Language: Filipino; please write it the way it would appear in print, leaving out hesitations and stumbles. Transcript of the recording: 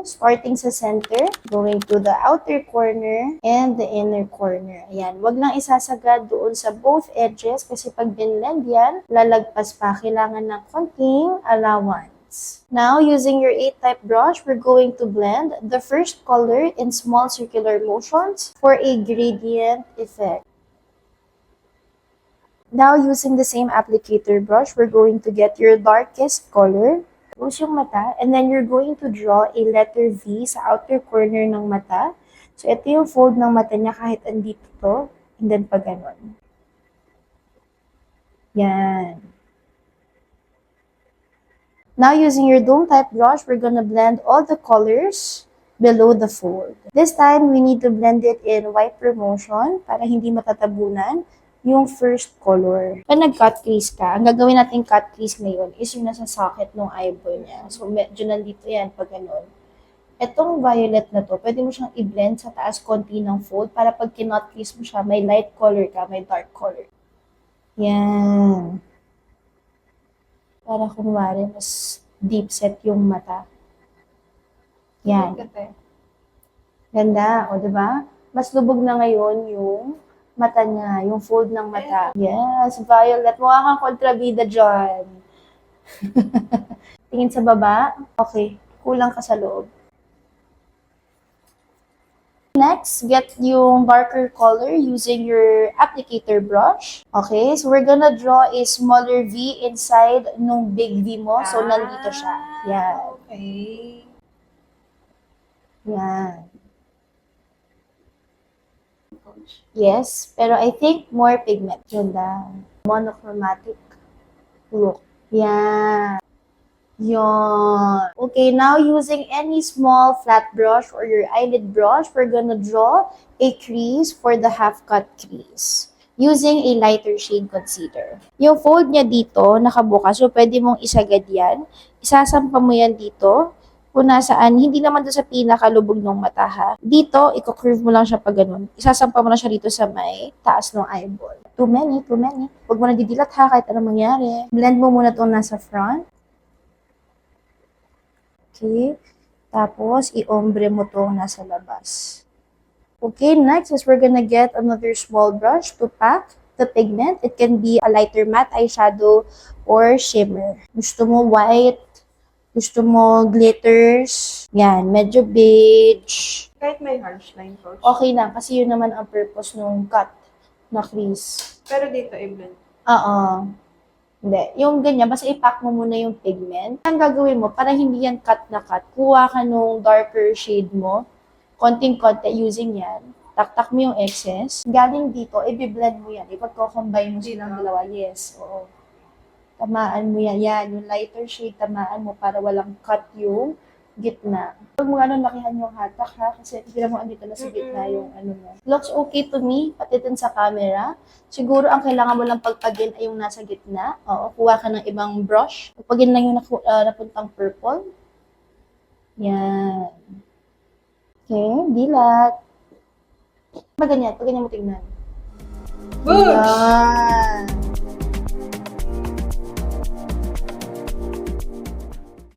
starting sa center, going to the outer corner and the inner corner. Ayan, wag lang isasagad doon sa both edges kasi pag binlend yan, lalagpas pa. Kailangan ng konting allowance. Now, using your 8-type brush, we're going to blend the first color in small circular motions for a gradient effect. Now, using the same applicator brush, we're going to get your darkest color. Close yung mata, and then you're going to draw a letter V sa outer corner ng mata. So, ito yung fold ng mata niya kahit andito to, and then pag ganon. Yan. Now, using your dome type brush, we're gonna blend all the colors below the fold. This time, we need to blend it in wiper motion para hindi matatabunan yung first color. Pag nag-cut crease ka, ang gagawin natin cut crease ngayon is yung nasa socket ng eyeball niya. So, medyo nandito yan pag ganun. Etong violet na to, pwede mo siyang i-blend sa taas konti ng fold para pag kinot crease mo siya, may light color ka, may dark color. Yan. Para kunwari, mas deep set yung mata. Yan. Ganda, o diba? Mas lubog na ngayon yung mata niya, yung fold ng mata. Yes, violet. Mukha kang kontrabida dyan. Tingin sa baba. Okay, kulang ka sa loob. Next, get yung darker color using your applicator brush. Okay, so we're gonna draw a smaller V inside nung big V mo. So, nandito siya. Yan. Okay. Yan. Yes, pero I think more pigment. Ganda. Monochromatic look. Yan. Yon. Okay, now using any small flat brush or your eyelid brush, we're gonna draw a crease for the half-cut crease using a lighter shade concealer. Yung fold niya dito, nakabukas, so pwede mong isagad yan. Isasampa mo yan dito. Kung nasaan, hindi naman doon sa pinakalubog ng mata ha. Dito, i-curve mo lang siya pag ganun. Isasampa mo lang siya dito sa may taas ng eyeball. Too many. Huwag mo na didilat ha, kahit anong mangyari. Blend mo muna itong nasa front. Okay. Tapos, i-ombre mo itong nasa labas. Okay, next is we're gonna get another small brush to pack the pigment. It can be a lighter matte eyeshadow or shimmer. Gusto mo white, gusto mo glitters, yan, medyo beige. Kahit may harsh line, coach. Okay lang, kasi yun naman ang purpose nung cut na crease. Pero dito, i-blend. Oo. Hindi. Yung ganyan, basta i-pack mo muna yung pigment. Ang gagawin mo, para hindi yan cut na cut, kuha ka nung darker shade mo, konting-konti using yan. Taktak mo yung excess. Galing dito, i-blend mo yan. Ipagko-combine mo silang dalawa. Yes, oo. Tamaan mo yan. Yan, yung lighter shade, tamaan mo para walang cut yung gitna. Huwag mo lakihan yung hatak ha, kasi tignan mo andito na sa gitna yung ano mo. Looks okay to me, pati din sa camera. Siguro ang kailangan mo lang pagpagin ay yung nasa gitna. Oo, kuha ka ng ibang brush. Pagpagin lang yung napuntang purple. Yan. Okay, dilat. Pag ganyan mo tingnan. Boosh! Yan.